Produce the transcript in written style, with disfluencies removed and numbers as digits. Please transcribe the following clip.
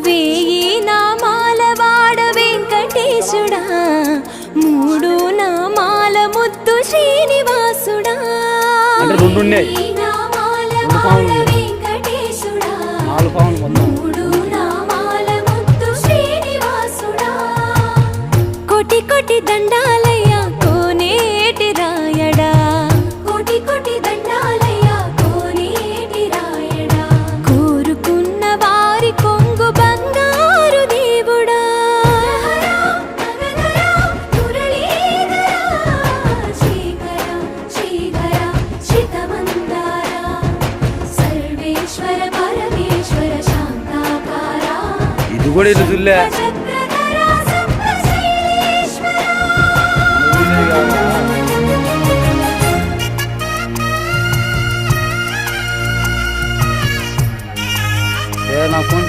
వేయి నామాల వాడ వెంకటేశుడా, మూడు నామాల ముద్దు శ్రీనివాసుడా. అంటే రెండు నామాల వాడ వెంకటేశుడా, మూడు నామాల ముద్దు శ్రీనివాసుడా. కోటి కోటి దండాలయ్యా కోనేటి రాయడా, కోటి కోటి దండాలయ్యా కోనేటి రాయడా. కోరుకున్న వారి కొంగు బంగారు దేవుడా. సర్వేశ్వర పరమేశ్వర శాంతాకారా, ఇది కూడా ఇది చూలే నా ఫోన్